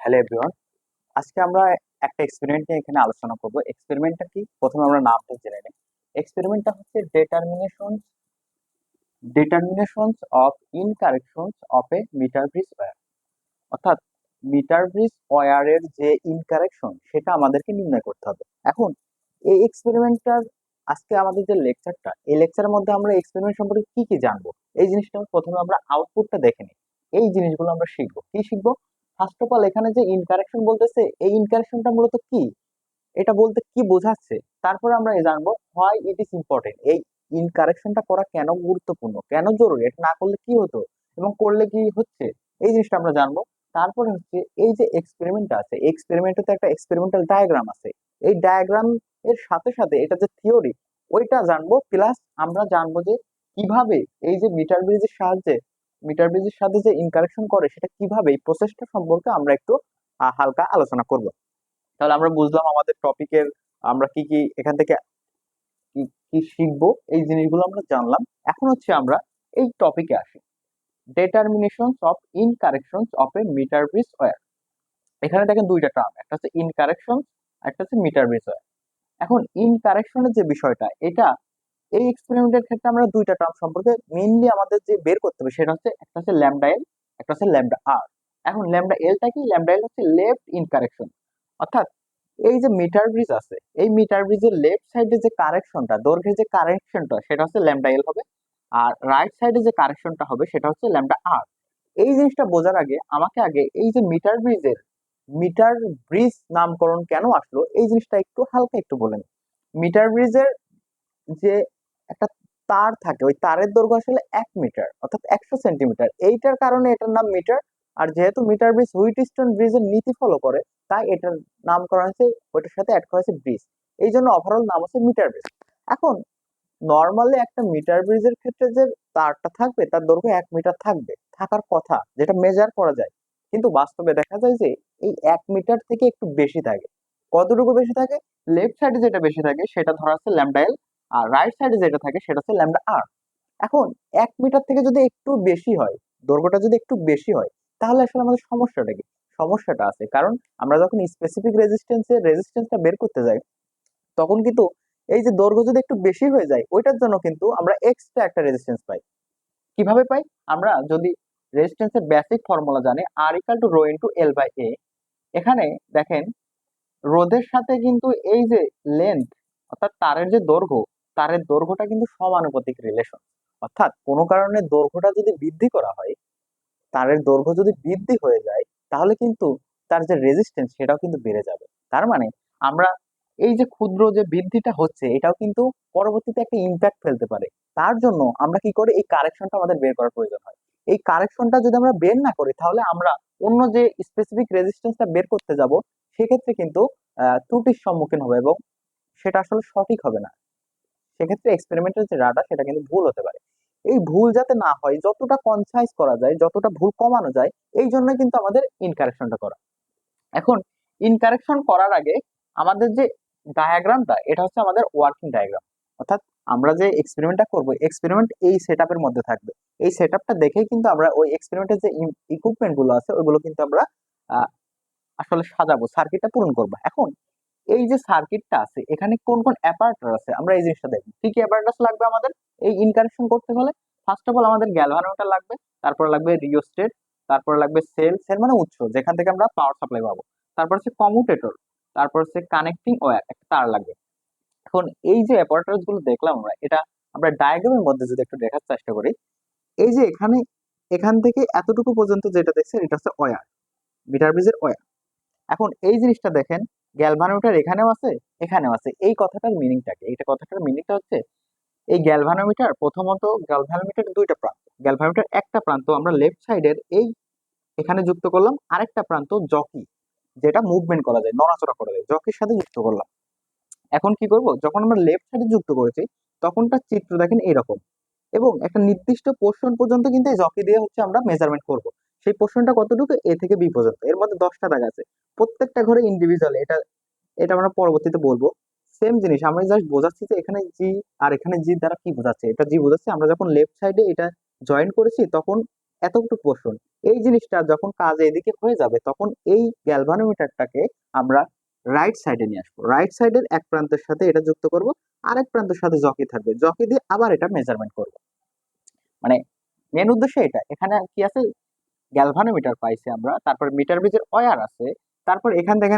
Hello everyone, আজকে আমরা একটা এক্সপেরিমেন্ট নিয়ে এখানে আলোচনা করব। এক্সপেরিমেন্টটা কি প্রথমে আমরা নামটা জেনে নিই। এক্সপেরিমেন্টটা হচ্ছে determinations of incorrections of a metre bridge wire, অর্থাৎ মিটার ব্রিজ ওয়্যারের যে ইনকারেকশন সেটা আমাদেরকে নির্ণয় করতে হবে। এখন এই এক্সপেরিমেন্টটার আজকে আমাদের যে লেকচারটা, এই লেকচারের মধ্যে আমরা এক্সপেরিমেন্ট সম্পর্কে কি কি জানবো, এই জিনিসটা প্রথমে আমরা আউটপুটটা দেখে নিই। এই জিনিসগুলো আমরা শিখবো। কি শিখবো? ফার্স্ট অফ অল এখানে যে ইনকারেকশন বলতেছে, এই ইনকারেকশনটা মূলত কি, এটা বলতে কি বোঝাচ্ছে, তারপরে আমরা জানবো হোয়াই ইট ইজ ইম্পর্টেন্ট। এই ইনকারেকশনটা করা কেন গুরুত্বপূর্ণ, কেন জরুরি, এটা না করলে কি হতো এবং করলে কি হচ্ছে, এই জিনিসটা আমরা জানবো। তারপরে হচ্ছে এই যে এক্সপেরিমেন্টটা আছে, এক্সপেরিমেন্টে তো একটা এক্সপেরিমেন্টাল ডায়াগ্রাম আছে। এই ডায়াগ্রাম এর সাথে সাথে এটা যে থিওরি, ওইটা জানবো। প্লাস আমরা জানবো যে কিভাবে এই যে মিটার ব্রিজের সাথে যে ইনকারেকশন করে সেটা কিভাবে, এই প্রসেসটা সম্পর্কে আমরা একটু হালকা আলোচনা করব। তাহলে আমরা বুঝলাম আমাদের টপিকের আমরা কি কি এখান থেকে কি কি শিখবো, এই জিনিসগুলো আমরা জানলাম। এখন হচ্ছে আমরা এই টপিকে আসি, determinations of incorrections of a metre bridge wire. এখানে দেখেন দুইটা টার্ম, একটা হচ্ছে ইনকারেকশন, একটা হচ্ছে মিটার ব্রিজ ওয়্যার। এখন ইনকারেকশনের যে বিষয়টা, এটা এই এক্সপেরিমেন্টের ক্ষেত্রে আমরা দুইটা টার্ম সম্পর্কে মেইনলি আমাদের যে বের করতে হবে সেটা হচ্ছে, একটা হচ্ছে ল্যামডা এল, একটা হচ্ছে ল্যামডা আর। এখন ল্যামডা এলটা কি? ল্যামডা এল হচ্ছে লেফট ইনকারেকশন, অর্থাৎ এই যে মিটার ব্রিজ আছে, এই মিটার ব্রিজের লেফট সাইডে যে কারেকশনটা, দৈর্ঘ্যের যে কারেকশনটা সেটা হচ্ছে ল্যামডা এল হবে, আর রাইট সাইডে যে কারেকশনটা হবে সেটা হচ্ছে ল্যামডা আর। এই জিনিসটা বোঝার আগে আমাকে আগে এই যে মিটার ব্রিজ নামকরণ কেন আসলো, এই জিনিসটা একটু হালকা একটু বলেন। মিটার ব্রিজের যে একটা তার থাকে, ওই তারের দৈর্ঘ্য আসলে 1 মিটার, অর্থাৎ 100 সেন্টিমিটার। এইটার কারণে এটার নাম মিটার। আর যেহেতু মিটার ব্রিজ হুইটস্টোন ব্রিজের নীতি ফলো করে, তাই এটার নাম করা হয়েছে, ওইটার সাথে অ্যাড করা হয়েছে ব্রিজ। এই জন্য ওভারঅল নাম হচ্ছে মিটার ব্রিজ। এখন নর্মালি একটা মিটার ব্রিজের ক্ষেত্রে যে তারটা থাকবে, তার দৈর্ঘ্য 1 মিটার থাকবে, থাকার কথা, যেটা মেজার করা যায়। কিন্তু বাস্তবে দেখা যায় যে এই 1 মিটার থেকে একটু বেশি থাকে। কতটুকু বেশি থাকে? লেফট সাইডে যেটা বেশি থাকে সেটা ধরা হচ্ছে ল্যামডা এল, আর রাইট সাইডে যেটা থাকে সেটা হচ্ছে ল্যামডা আর। এখন 1 মিটার থেকে যদি একটু বেশি হয়, দৈর্ঘ্যটা যদি একটু বেশি হয়, তাহলে আসলে আমাদের সমস্যাটা কি? সমস্যাটা আছে কারণ আমরা যখন স্পেসিফিক রেজিস্ট্যান্সটা বের করতে যাই, তখন কিন্তু এই যে দৈর্ঘ্য যদি একটু বেশি হয়ে যায়, ওইটার জন্য কিন্তু আমরা এক্সট্রা একটা রেজিস্ট্যান্স পাই। কিভাবে পাই? আমরা যদি রেজিস্ট্যান্সের বেসিক ফর্মুলা জানি, R equal to rho into L by A. এখানে দেখেন রোধের সাথে কিন্তু এই যে লেন্থ, অর্থাৎ তারের যে দৈর্ঘ্য, তারের দৈর্ঘ্যটা কিন্তু সমানুপাতিক রিলেশন। অর্থাৎ কোনো কারণে দৈর্ঘ্যটা যদি বৃদ্ধি করা হয়, তারের দৈর্ঘ্য যদি বৃদ্ধি হয়ে যায়, তাহলে কিন্তু তার যে রেজিস্ট্যান্স সেটাও কিন্তু বেড়ে যাবে। তার মানে আমরা এই যে ক্ষুদ্র যে বৃদ্ধিটা হচ্ছে, এটাও কিন্তু পরবর্তীতে একটা ইম্প্যাক্ট ফেলতে পারে। তার জন্য আমরা কি করি, এই কারেকশনটা আমাদের বের করার প্রয়োজন হয়। এই কারেকশনটা যদি আমরা বের না করি, তাহলে আমরা অন্য যে স্পেসিফিক রেজিস্ট্যান্সটা বের করতে যাব, সেক্ষেত্রে কিন্তু ত্রুটির সম্মুখীন হবে এবং সেটা আসলে সঠিক হবে না। সেক্ষেত্রে এক্সপেরিমেন্টের যে ডাটা সেটা কিন্তু ভুল হতে পারে। এই ভুল যাতে না হয়, যতটা কনসাইজ করা যায়, যতটা ভুল কমানো যায়, এই জন্য কিন্তু আমাদের ইনকারেকশনটা করা। এখন ইনকারেকশন করার আগে আমাদের যে ডায়াগ্রামটা, এটা হচ্ছে আমাদের ওয়ার্কিং ডায়াগ্রাম। অর্থাৎ আমরা যে এক্সপেরিমেন্টটা করব, এক্সপেরিমেন্ট এই সেটআপের মধ্যে থাকবে। এই সেটআপটা দেখেই কিন্তু আমরা ওই এক্সপেরিমেন্টের যে ইকুইপমেন্ট গুলো আছে, ওইগুলো কিন্তু আমরা আহ, আসলে সাজাবো, সার্কিটটা পূরণ করবো। এখন এই যে সার্কিটটা আছে, এখানে কোন কোন অ্যাপারেটর আছে আমরা এই জিনিসটা দেখবো। কি কি অ্যাপারেটস লাগবে আমাদের এই ইনকারেকশন করতে হলে? ফার্স্ট অফ অল আমাদের গ্যালভানোমিটার লাগবে, তারপর লাগবে রিওস্টেট, তারপর লাগবে সেল মানে উৎস, যেখান থেকে আমরা পাওয়ার সাপ্লাই পাবো। তারপর হচ্ছে কমিউটেটর, তারপর হচ্ছে কানেক্টিং ওয়্যার, একটা তার লাগবে। এখন এই যে অ্যাপারেটস গুলো দেখলাম আমরা, এটা আমরা ডায়াগ্রামের মধ্যে যদি একটু দেখার চেষ্টা করি, এই যে এখানে এখান থেকে এতটুকু পর্যন্ত যেটা দেখছেন, এটা হচ্ছে ওয়্যার, মিটার ব্রিজের ওয়্যার। এখন এই জিনিসটা দেখেন, গ্যালভানোমিটার এখানেও আছে, এখানেও আছে। এই কথাটার মিনিংটা কি? এইটা কথাটার মিনিংটা হচ্ছে, এই গ্যালভানোমিটার, প্রথমত গ্যালভানোমিটার দুইটা প্রান্ত। গ্যালভানোমিটার একটা প্রান্ত আমরা লেফট সাইডের এই এখানে যুক্ত করলাম, আরেকটা প্রান্ত জকি, যেটা মুভমেন্ট করা যায়, নড়াচড়া করা যায়, জকির সাথে যুক্ত করলাম। এখন কি করব, যখন আমরা লেফট সাইডে যুক্ত করেছি, তখনকার চিত্র দেখেন এইরকম, এবং একটা নির্দিষ্ট পোর্শন পর্যন্ত কিন্তু এই জকি দিয়ে হচ্ছে আমরা মেজারমেন্ট করব। সেই পোর্শনটা কতটুকু? এ থেকে বি পর্যন্ত। এর মধ্যে 10টা দাগ আছে, প্রত্যেকটা ঘরে ইন্ডিভিজুয়াল। এটা এটা আমরা পরবর্তীতে বলবো। সেম জিনিস আমরা জাস্ট বোঝাচ্ছি যে এখানে জি আর এখানে জি দ্বারা কি বোঝাচ্ছে, এটা জি বোঝাচ্ছে। আমরা যখন লেফট সাইডে এটা জয়েন করেছি, তখন এতটুকু পোর্শন। এই জিনিসটা যখন কাজ এদিকে হয়ে যাবে তখন এই গ্যালভানোমিটারটাকে আমরা রাইট সাইডে নিয়ে আসবো। রাইট সাইডের এক প্রান্তের সাথে এটা যুক্ত করব, আরেক প্রান্তের সাথে জকি থাকবে, জকি দিয়ে আবার এটা মেজারমেন্ট করব। মানে মেন উদ্দেশ্য এটা। এখানে কি আছে, গ্যালভানোমিটার পাইছি আমরা, তারপর মিটার ব্রিজের ওয়্যার আছে, তারপর এখান থেকে